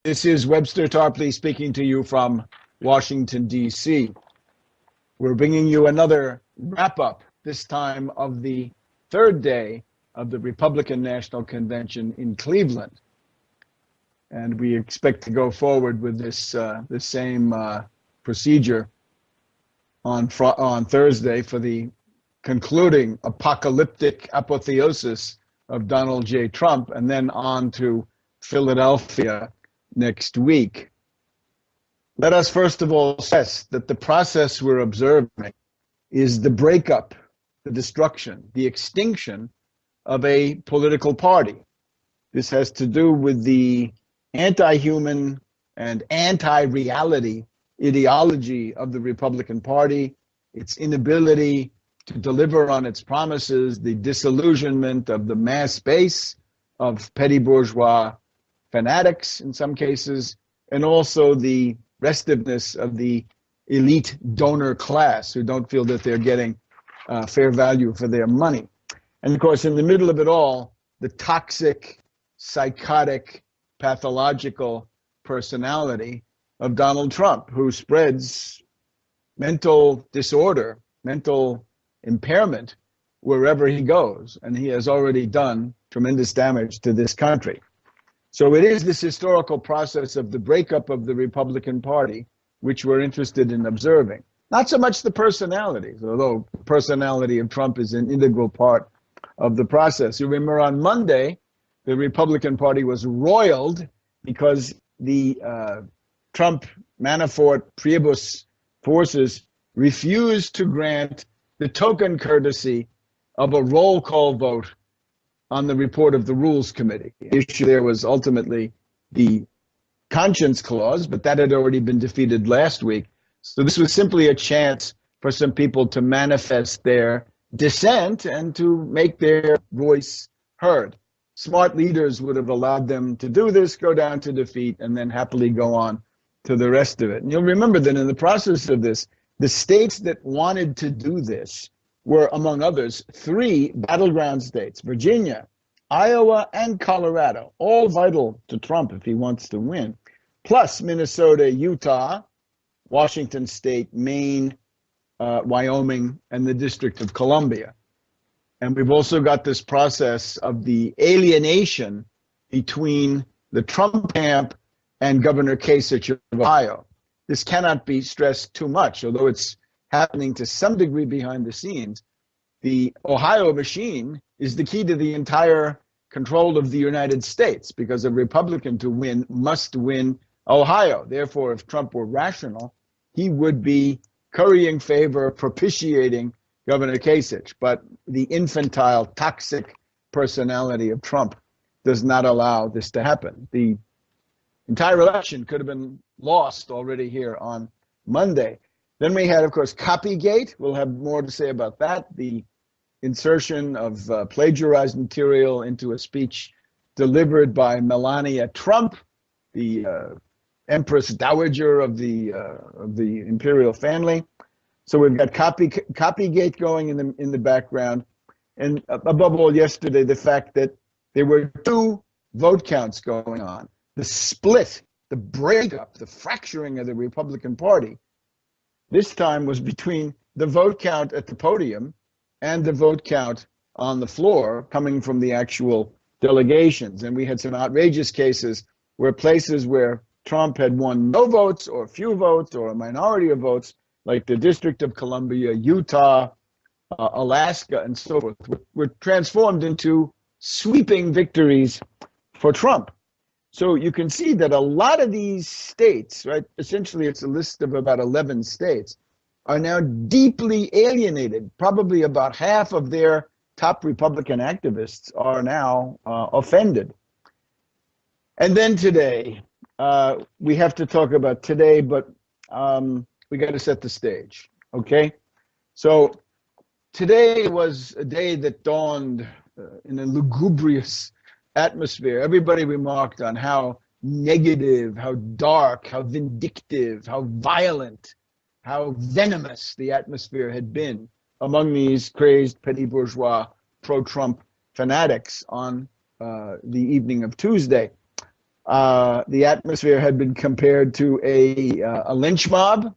This is Webster Tarpley speaking to you from Washington, D.C. We're bringing you another wrap-up, this time of the third day of the Republican National Convention in Cleveland. And we expect to go forward with this the same procedure on Thursday for the concluding apocalyptic apotheosis of Donald J. Trump, and then on to Philadelphia next week. Let us first of all stress that the process we're observing is the breakup, the destruction, the extinction of a political party. This has to do with the anti-human and anti-reality ideology of the Republican Party, its inability to deliver on its promises, the disillusionment of the mass base of petty bourgeois fanatics in some cases, and also the restiveness of the elite donor class who don't feel that they're getting fair value for their money. And of course, in the middle of it all, the toxic, psychotic, pathological personality of Donald Trump, who spreads mental disorder, mental impairment wherever he goes. And he has already done tremendous damage to this country. So it is this historical process of the breakup of the Republican Party which we're interested in observing. Not so much the personalities, although the personality of Trump is an integral part of the process. You remember on Monday, the Republican Party was roiled because the Trump Manafort Priebus forces refused to grant the token courtesy of a roll call vote on the report of the Rules Committee. The issue there was ultimately the conscience clause, but that had already been defeated last week. So this was simply a chance for some people to manifest their dissent and to make their voice heard. Smart leaders would have allowed them to do this, go down to defeat, and then happily go on to the rest of it. And you'll remember that in the process of this, the states that wanted to do this were, among others, 3 battleground states: Virginia, Iowa, and Colorado, all vital to Trump if he wants to win, plus Minnesota, Utah, Washington State, Maine, Wyoming, and the District of Columbia. And we've also got this process of the alienation between the Trump camp and Governor Kasich of Ohio. This cannot be stressed too much, although it's happening to some degree behind the scenes. The Ohio machine is the key to the entire control of the United States, because a Republican to win must win Ohio. Therefore, if Trump were rational, he would be currying favor, propitiating Governor Kasich. But the infantile, toxic personality of Trump does not allow this to happen. The entire election could have been lost already here on Monday. Then we had, of course, Copygate. We'll have more to say about that. The insertion of plagiarized material into a speech delivered by Melania Trump, the Empress Dowager of the imperial family. So we've got Copygate going in the background, and above all, yesterday, the fact that there were 2 vote counts going on. The split, the breakup, the fracturing of the Republican Party this time was between the vote count at the podium and the vote count on the floor coming from the actual delegations. And we had some outrageous cases where places where Trump had won no votes or few votes or a minority of votes, like the District of Columbia, Utah, Alaska, and so forth, were transformed into sweeping victories for Trump. So you can see that a lot of these states, right, essentially it's a list of about 11 states, are now deeply alienated. Probably about half of their top Republican activists are now offended. And then today, we have to talk about today, but we got to set the stage, okay? So today was a day that dawned in a lugubrious atmosphere. Everybody remarked on how negative, how dark, how vindictive, how violent, how venomous the atmosphere had been among these crazed petty bourgeois pro-Trump fanatics on the evening of Tuesday. The atmosphere had been compared to a lynch mob,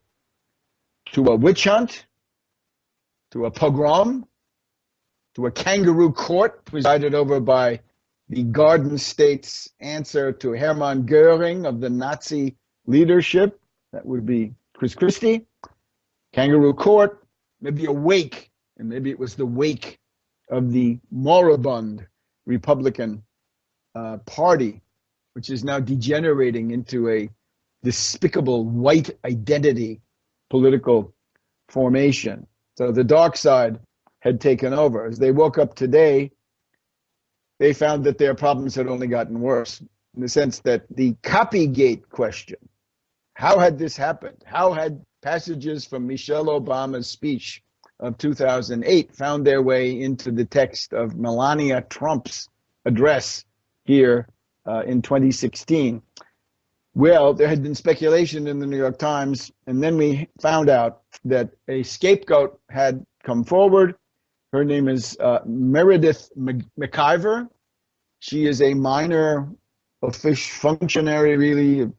to a witch hunt, to a pogrom, to a kangaroo court presided over by the Garden State's answer to Hermann Goering of the Nazi leadership. That would be Chris Christie. Kangaroo court, maybe a wake, and maybe it was the wake of the moribund Republican Party, which is now degenerating into a despicable white identity political formation. So the dark side had taken over. As they woke up today, they found that their problems had only gotten worse, in the sense that the copygate question, how had this happened? How had passages from Michelle Obama's speech of 2008 found their way into the text of Melania Trump's address here in 2016? Well, there had been speculation in the New York Times, and then we found out that a scapegoat had come forward. Her name is Meredith McIver. She is a minor official functionary, really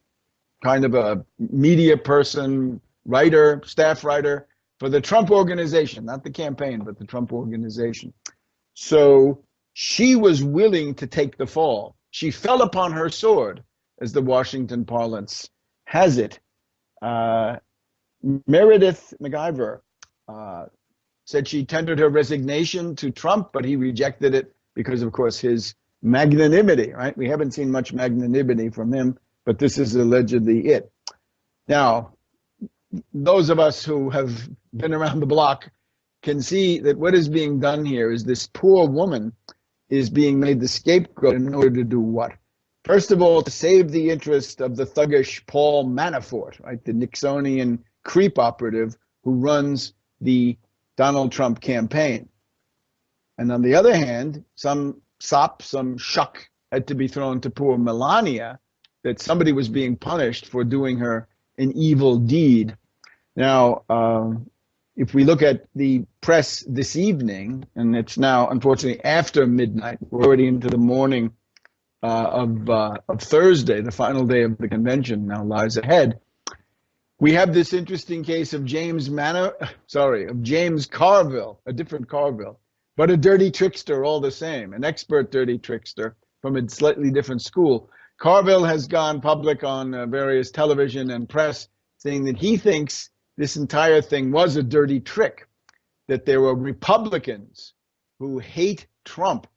kind of a media person, writer, staff writer for the Trump organization, not the campaign, but the Trump organization. So she was willing to take the fall. She fell upon her sword, as the Washington parlance has it. Meredith McIver said she tendered her resignation to Trump, but he rejected it because, of course, his magnanimity, right? We haven't seen much magnanimity from him, but this is allegedly it. Now, those of us who have been around the block can see that what is being done here is this poor woman is being made the scapegoat in order to do what? First of all, to save the interest of the thuggish Paul Manafort, right? The Nixonian creep operative who runs the Donald Trump campaign. And on the other hand, some sop, some shuck had to be thrown to poor Melania, that somebody was being punished for doing her an evil deed. Now, if we look at the press this evening, and it's now unfortunately after midnight, we're already into the morning of Thursday, the final day of the convention now lies ahead. We have this interesting case of James Carville, a different Carville, but a dirty trickster all the same, an expert dirty trickster from a slightly different school. Carville has gone public on various television and press saying that he thinks this entire thing was a dirty trick, that there were Republicans who hate Trump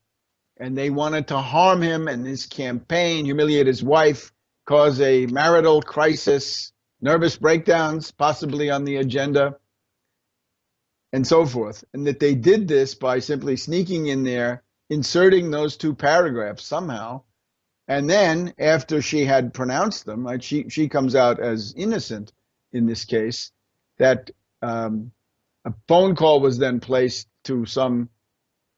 and they wanted to harm him and his campaign, humiliate his wife, cause a marital crisis, nervous breakdowns possibly on the agenda, and so forth. And that they did this by simply sneaking in there, inserting those two paragraphs somehow. And then after she had pronounced them, right, she comes out as innocent in this case, that a phone call was then placed to some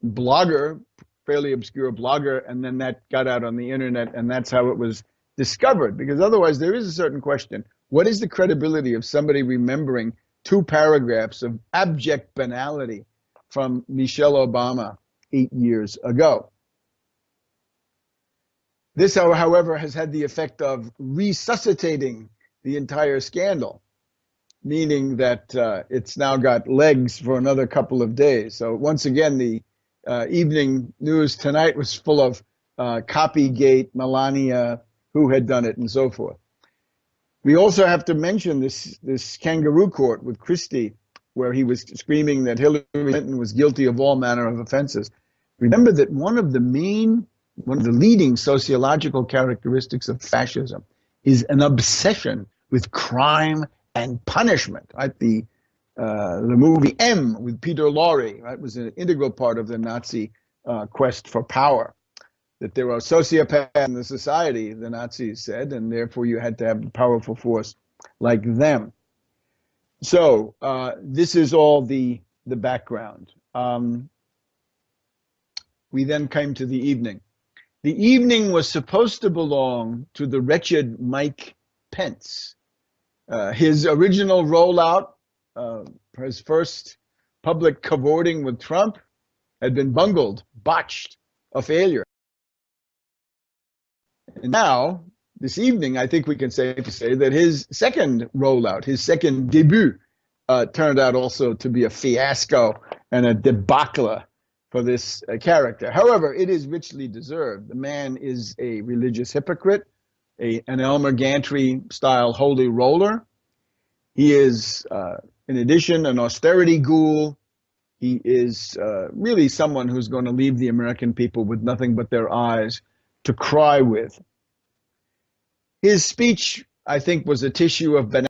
blogger, fairly obscure blogger, and then that got out on the internet, and that's how it was discovered. Because otherwise there is a certain question. What is the credibility of somebody remembering two paragraphs of abject banality from Michelle Obama 8 years ago? This, however, has had the effect of resuscitating the entire scandal, meaning that it's now got legs for another couple of days. So once again, the evening news tonight was full of copygate, Melania, who had done it, and so forth. We also have to mention this kangaroo court with Christie, where he was screaming that Hillary Clinton was guilty of all manner of offenses. Remember that one of the leading sociological characteristics of fascism is an obsession with crime and punishment. Right? The movie M with Peter Lorre, right, was an integral part of the Nazi quest for power. That there are sociopaths in the society, the Nazis said, and therefore you had to have a powerful force like them. So this is all the background. We then came to the evening. The evening was supposed to belong to the wretched Mike Pence. His original rollout, his first public cavorting with Trump, had been bungled, botched, a failure. And now this evening, I think we can safely say that his second rollout, his second debut, turned out also to be a fiasco and a debacle for this character. However, it is richly deserved. The man is a religious hypocrite, an Elmer Gantry-style holy roller. He is, in addition, an austerity ghoul. He is really someone who's going to leave the American people with nothing but their eyes to cry with. His speech, I think, was a tissue of banality,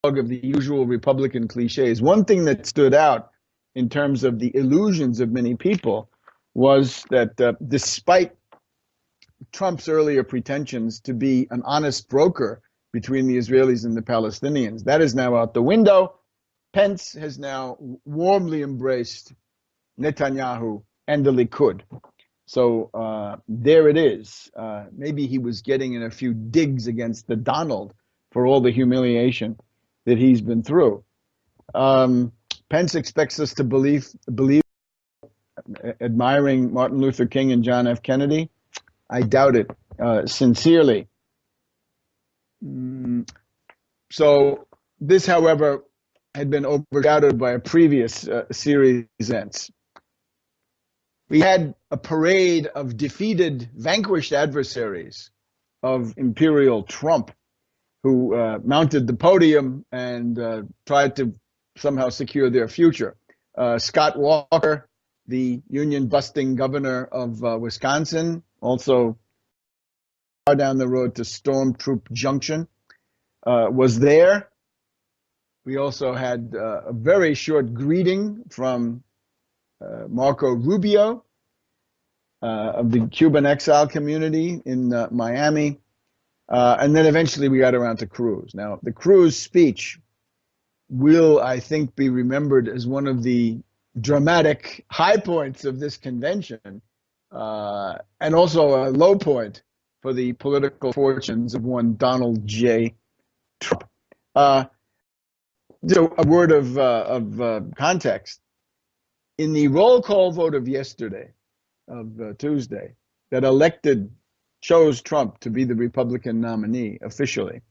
of the usual Republican cliches. One thing that stood out in terms of the illusions of many people was that despite Trump's earlier pretensions to be an honest broker between the Israelis and the Palestinians, that is now out the window. Pence has now warmly embraced Netanyahu and the Likud. So there it is. Maybe he was getting in a few digs against the Donald for all the humiliation that he's been through. Pence expects us to believe, admiring Martin Luther King and John F. Kennedy. I doubt it, sincerely. So this, however, had been overshadowed by a previous series of events. We had a parade of defeated, vanquished adversaries of Imperial Trump who mounted the podium and tried to somehow secure their future. Scott Walker, the union-busting governor of Wisconsin, also far down the road to Stormtroop Junction, was there. We also had a very short greeting from Marco Rubio of the Cuban exile community in Miami. And then eventually we got around to Cruz. Now, the Cruz speech will, I think, be remembered as one of the dramatic high points of this convention, and also a low point for the political fortunes of one Donald J. Trump. So a word of context. In the roll call vote of yesterday, of Tuesday, that chose Trump to be the Republican nominee officially,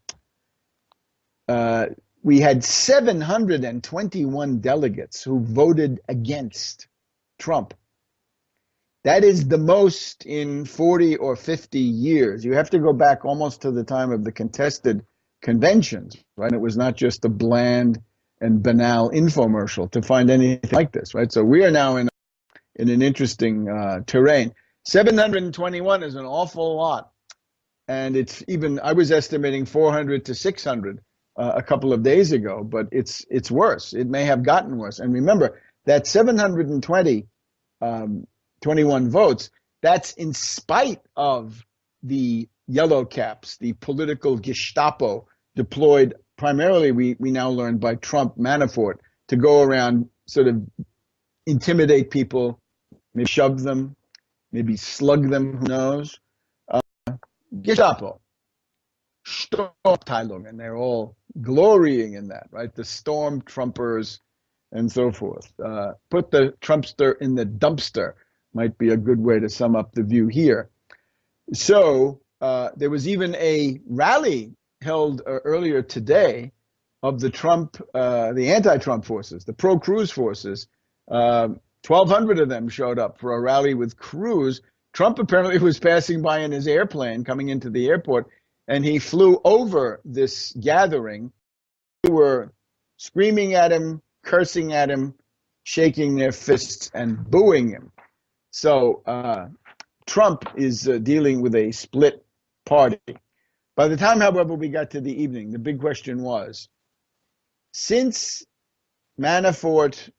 we had 721 delegates who voted against Trump. That is the most in 40 or 50 years. You have to go back almost to the time of the contested conventions, right? It was not just a bland and banal infomercial to find anything like this, right? So we are now in an interesting terrain. 721 is an awful lot. And it's even, I was estimating 400 to 600 a couple of days ago, but it's worse. It may have gotten worse. And remember, that 721 votes, that's in spite of the yellow caps, the political Gestapo deployed primarily, we now learned, by Trump Manafort to go around sort of intimidate people, maybe shove them, maybe slug them, who knows. Gestapo, Sturmabteilung, and they're all glorying in that, right? The storm Trumpers and so forth. Put the Trumpster in the dumpster might be a good way to sum up the view here. So there was even a rally held earlier today of the anti-Trump forces, the pro-Cruz forces. 1,200 of them showed up for a rally with Cruz. Trump apparently was passing by in his airplane coming into the airport, and he flew over this gathering. They were screaming at him, cursing at him, shaking their fists and booing him. So Trump is dealing with a split party. By the time, however, we got to the evening, the big question was, since Manafort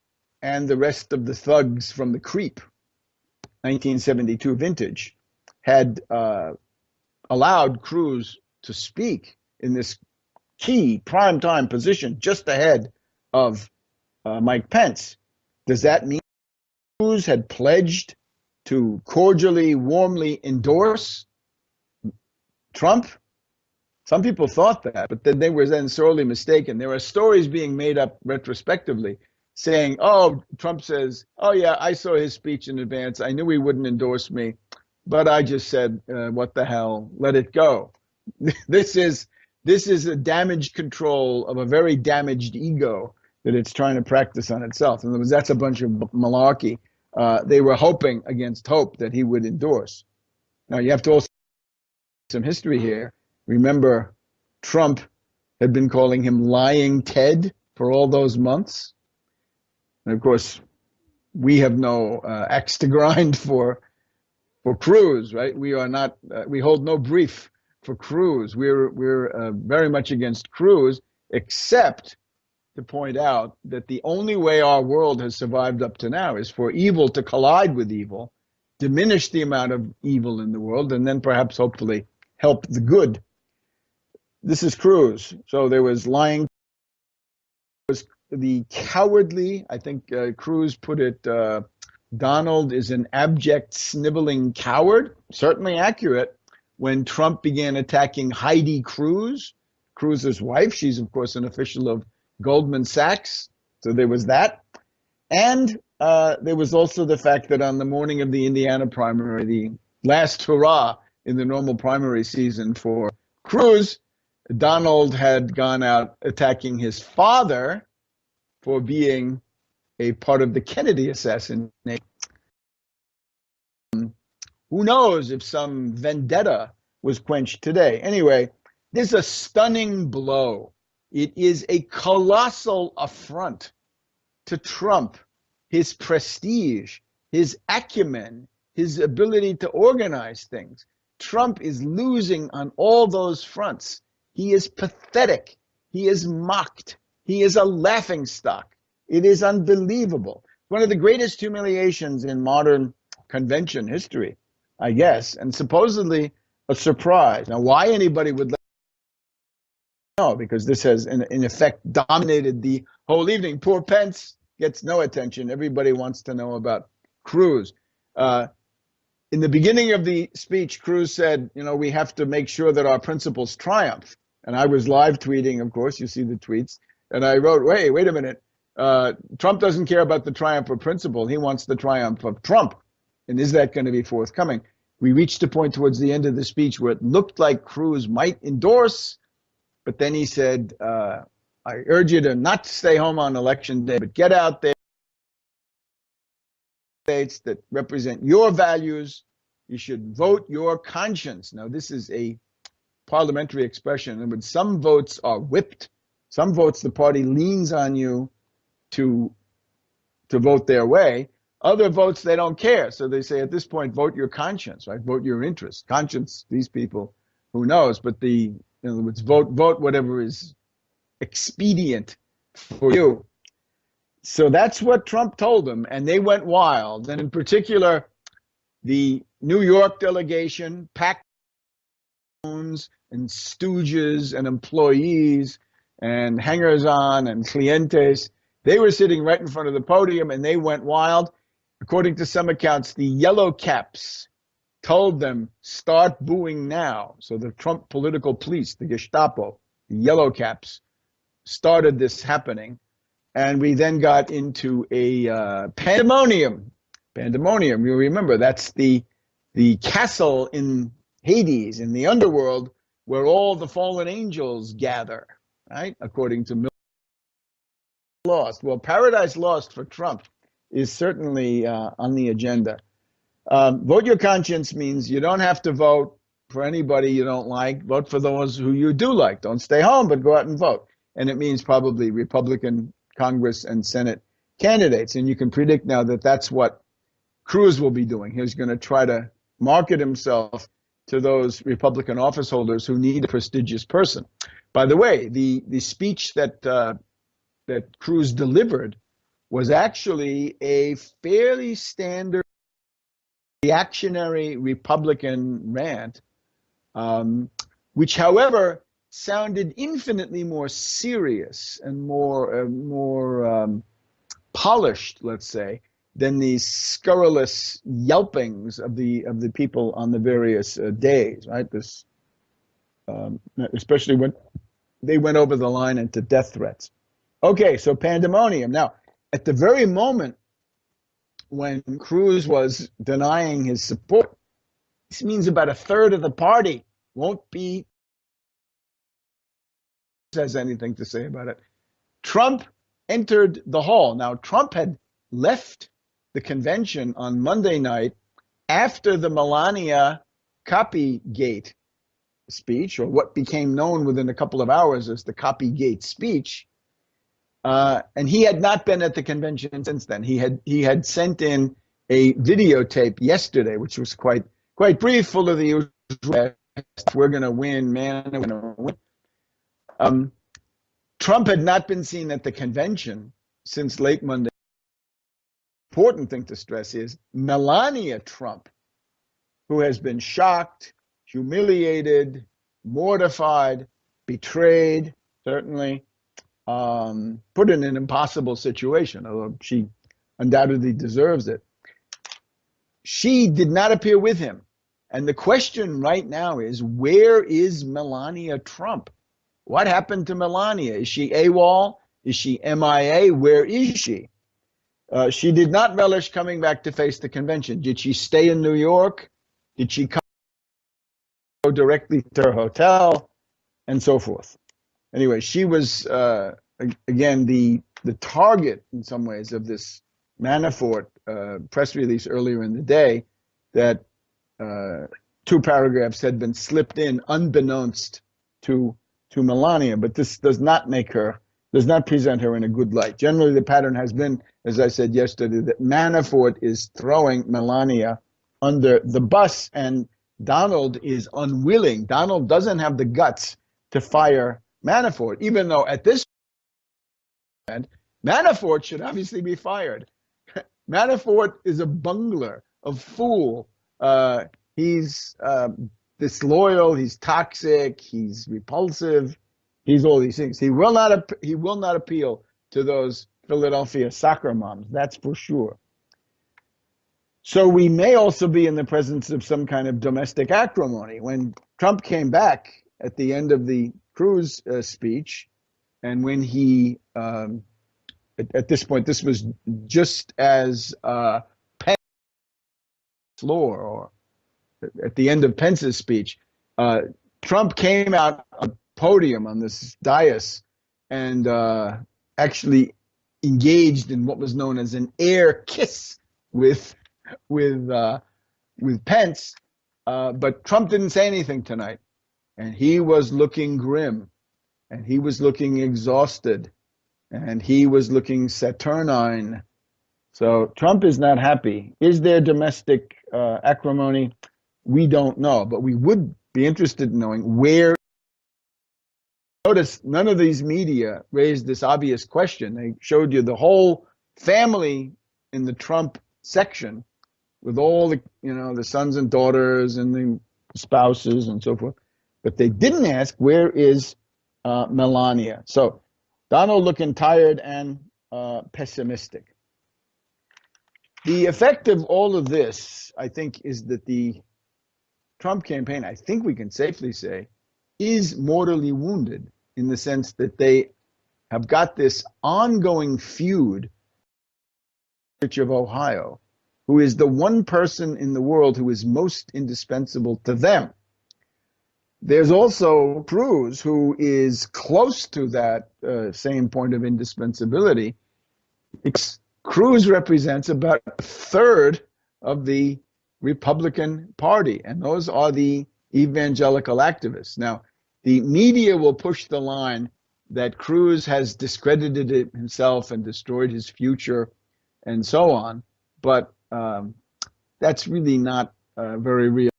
and the rest of the thugs from the Creep, 1972 vintage, had allowed Cruz to speak in this key primetime position just ahead of Mike Pence, does that mean Cruz had pledged to cordially, warmly endorse Trump? Some people thought that, but then they were then sorely mistaken. There are stories being made up retrospectively saying, oh, Trump says, oh yeah, I saw his speech in advance. I knew he wouldn't endorse me. but I just said, what the hell, let it go. This is a damage control of a very damaged ego that it's trying to practice on itself. In other words, that's a bunch of malarkey. They were hoping against hope that he would endorse. Now, you have to also some history here. Remember, Trump had been calling him Lying Ted for all those months. And of course, we have no axe to grind for Cruz, right? We are not. We hold no brief for Cruz. We're very much against Cruz, except to point out that the only way our world has survived up to now is for evil to collide with evil, diminish the amount of evil in the world, and then perhaps hopefully help the good. This is Cruz. So there was lying, was the cowardly, I think Cruz put it, Donald is an abject, sniveling coward. Certainly accurate. When Trump began attacking Heidi Cruz, Cruz's wife, she's of course an official of Goldman Sachs. So there was that. And there was also the fact that on the morning of the Indiana primary, the last hurrah in the normal primary season for Cruz, Donald had gone out attacking his father for being a part of the Kennedy assassination. Who knows if some vendetta was quenched today? Anyway, this is a stunning blow. It is a colossal affront to Trump, his prestige, his acumen, his ability to organize things. Trump is losing on all those fronts. He is pathetic. He is mocked. He is a laughingstock. It is unbelievable. One of the greatest humiliations in modern convention history, I guess, and supposedly a surprise. Now, why anybody would let know, because this has, in effect, dominated the whole evening. Poor Pence gets no attention. Everybody wants to know about Cruz. In the beginning of the speech, Cruz said, we have to make sure that our principles triumph. And I was live tweeting, of course, you see the tweets. And I wrote, wait a minute. Trump doesn't care about the triumph of principle. He wants the triumph of Trump. And is that going to be forthcoming? We reached a point towards the end of the speech where it looked like Cruz might endorse, but then he said, I urge you to not stay home on election day, but get out there. States that represent your values. You should vote your conscience. Now, this is a parliamentary expression. And some votes are whipped. Some votes the party leans on you to vote their way. Other votes, they don't care. So they say at this point, vote your conscience, right? Vote your interest. Conscience, these people, who knows? But in other words, vote whatever is expedient for you. So that's what Trump told them, and they went wild. And in particular, the New York delegation, packed and stooges and employees and hangers-on and clientes, they were sitting right in front of the podium, and they went wild. According to some accounts, the yellow caps told them, start booing now. So the Trump political police, the Gestapo, the yellow caps, started this happening. And we then got into a pandemonium. Pandemonium, you remember, that's the castle in Hades, in the underworld, where all the fallen angels gather, right? According to Lost. Well, Paradise Lost for Trump is certainly on the agenda. Vote your conscience means you don't have to vote for anybody you don't like. Vote for those who you do like. Don't stay home, but go out and vote. And it means probably Republican Congress and Senate candidates. And you can predict now that that's what Cruz will be doing. He's going to try to market himself to those Republican office holders who need a prestigious person. By the way, the speech that Cruz delivered was actually a fairly standard reactionary Republican rant, which, however, sounded infinitely more serious and more polished, let's say, than the scurrilous yelpings of the people on the various days, right? This, especially when they went over the line into death threats. Okay, so pandemonium. Now, at the very moment when Cruz was denying his support This means about a third of the party won't be has anything to say about it. Trump entered the hall. Now, Trump had left the convention on Monday night after the Melania Copygate speech, or what became known within a couple of hours as the Copygate speech. And he had not been at the convention since then. He had sent in a videotape yesterday, which was quite brief, full of the usual, we're going to win, man, we're going to win. Trump had not been seen at the convention since late Monday. Important thing to stress is Melania Trump, who has been shocked, humiliated, mortified, betrayed, certainly, put in an impossible situation, although she undoubtedly deserves it. She did not appear with him. And the question right now is, where is Melania Trump? What happened to Melania? Is she AWOL? Is she MIA? Where is she? She did not relish coming back to face the convention. Did she stay in New York? Did she go directly to her hotel? And so forth. Anyway, she was, again, the target in some ways of this Manafort press release earlier in the day that 2 paragraphs had been slipped in unbeknownst to Melania, but this does not present her in a good light. Generally, the pattern has been, as I said yesterday, that Manafort is throwing Melania under the bus, and Donald is unwilling. Donald doesn't have the guts to fire Manafort, even though at this point, Manafort should obviously be fired. Manafort is a bungler, a fool. He's disloyal, he's toxic, he's repulsive, he's all these things. He will not appeal to those Philadelphia soccer moms, that's for sure. So we may also be in the presence of some kind of domestic acrimony. When Trump came back at the end of the Cruz speech, and when he, at this point, this was just as Pence floor, or at the end of Pence's speech, Trump came out on the podium on this dais and actually engaged in what was known as an air kiss with Pence, but Trump didn't say anything tonight, and he was looking grim, and he was looking exhausted, and he was looking saturnine. So Trump is not happy. Is there domestic acrimony? We don't know, but we would be interested in knowing where. Notice none of these media raised this obvious question. They showed you the whole family in the Trump section with all the, the sons and daughters and the spouses and so forth. But they didn't ask, where is Melania? So Donald looking tired and pessimistic. The effect of all of this, I think, is that the Trump campaign, I think we can safely say, is mortally wounded in the sense that they have got this ongoing feud of Ohio, who is the one person in the world who is most indispensable to them. There's also Cruz, who is close to that same point of indispensability. Cruz represents about a third of the Republican Party, and those are the evangelical activists. Now, the media will push the line that Cruz has discredited himself and destroyed his future and so on, but that's really not very real.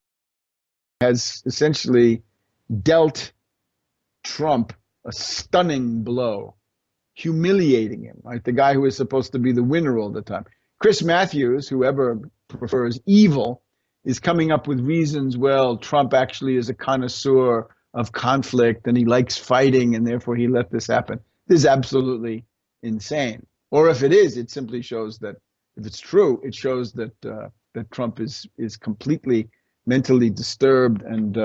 He has essentially dealt Trump a stunning blow, humiliating him, right? The guy who was supposed to be the winner all the time. Chris Matthews, whoever prefers evil, is coming up with reasons, well, Trump actually is a connoisseur of conflict and he likes fighting and therefore he let this happen. This is absolutely insane. Or if it is, it simply shows that, if it's true, it shows that that Trump is completely mentally disturbed and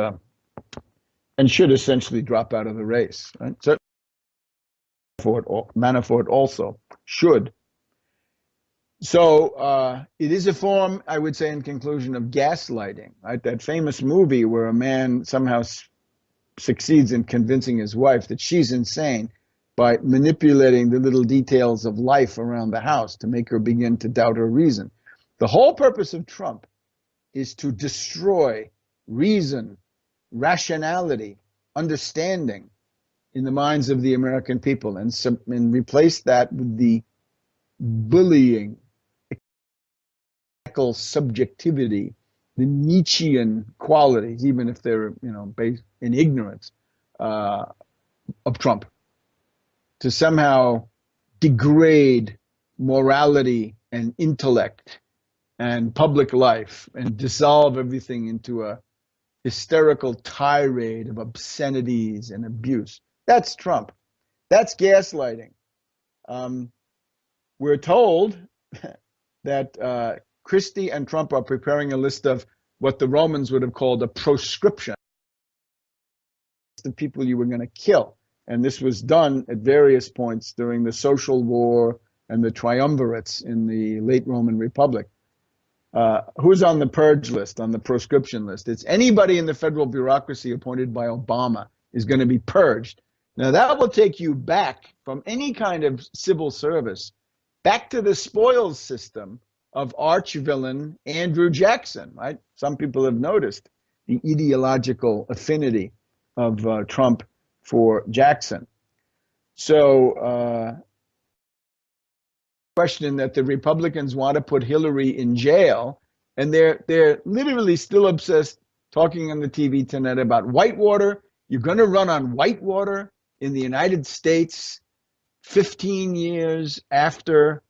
should essentially drop out of the race. Right? So Manafort also should. So it is a form, I would say, in conclusion, of gaslighting, right? That famous movie where a man somehow succeeds in convincing his wife that she's insane by manipulating the little details of life around the house to make her begin to doubt her reason. The whole purpose of Trump is to destroy reason, rationality, understanding in the minds of the American people, and replace that with the bullying, subjectivity, the Nietzschean qualities, even if they're based in ignorance of Trump, to somehow degrade morality and intellect and public life and dissolve everything into a hysterical tirade of obscenities and abuse. That's Trump. That's gaslighting. We're told that Christie and Trump are preparing a list of what the Romans would have called a proscription, the people you were going to kill. And this was done at various points during the social war and the triumvirates in the late Roman Republic. Who's on the purge list, on the proscription list? It's anybody in the federal bureaucracy appointed by Obama is going to be purged. Now, that will take you back from any kind of civil service, back to the spoils system of arch-villain Andrew Jackson, right? Some people have noticed the ideological affinity of Trump for Jackson. So, question that the Republicans want to put Hillary in jail, and they're literally still obsessed talking on the TV tonight about Whitewater. You're going to run on Whitewater in the United States 15 years after,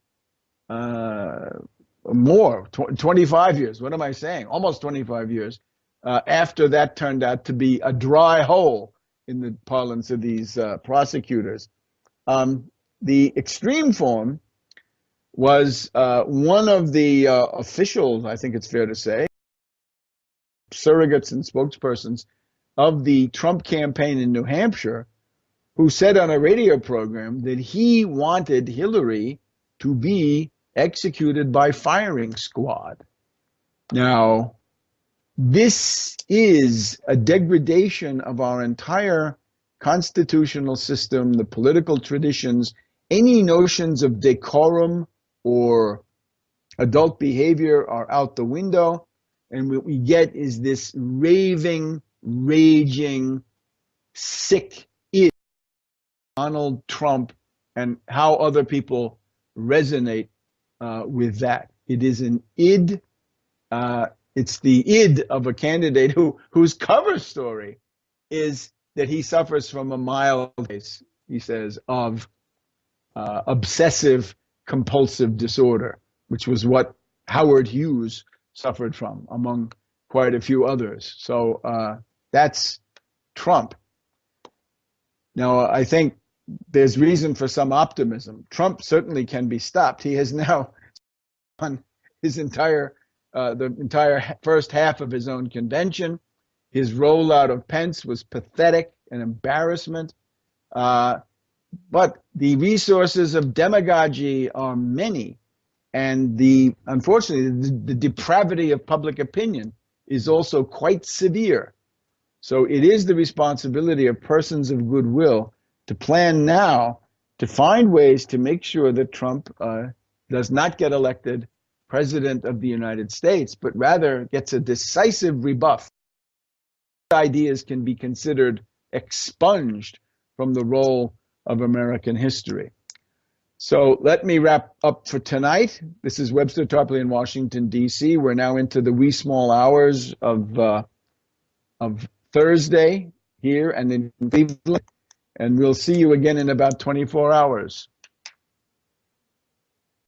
more, 25 years. What am I saying? Almost 25 years after that turned out to be a dry hole in the parlance of these prosecutors. The extreme form was one of the officials, I think it's fair to say, surrogates and spokespersons of the Trump campaign in New Hampshire, who said on a radio program that he wanted Hillary to be executed by firing squad. Now, this is a degradation of our entire constitutional system, the political traditions, any notions of decorum or adult behavior are out the window. And what we get is this raving, raging, sick id, Donald Trump, and how other people resonate with that. It is an id. It's the id of a candidate whose cover story is that he suffers from a mild case, he says, of obsessive compulsive disorder, which was what Howard Hughes suffered from, among quite a few others. So that's Trump. Now, I think there's reason for some optimism. Trump certainly can be stopped. He has now on his the entire first half of his own convention. His rollout of Pence was pathetic, an embarrassment. But the resources of demagogy are many, and unfortunately, the depravity of public opinion is also quite severe. So it is the responsibility of persons of goodwill to plan now to find ways to make sure that Trump does not get elected president of the United States, but rather gets a decisive rebuff. Ideas can be considered expunged from the role of American history. So let me wrap up for tonight. This is Webster, Tarpley in Washington, D.C. We're now into the wee small hours of Thursday here and in Cleveland, and we'll see you again in about 24 hours.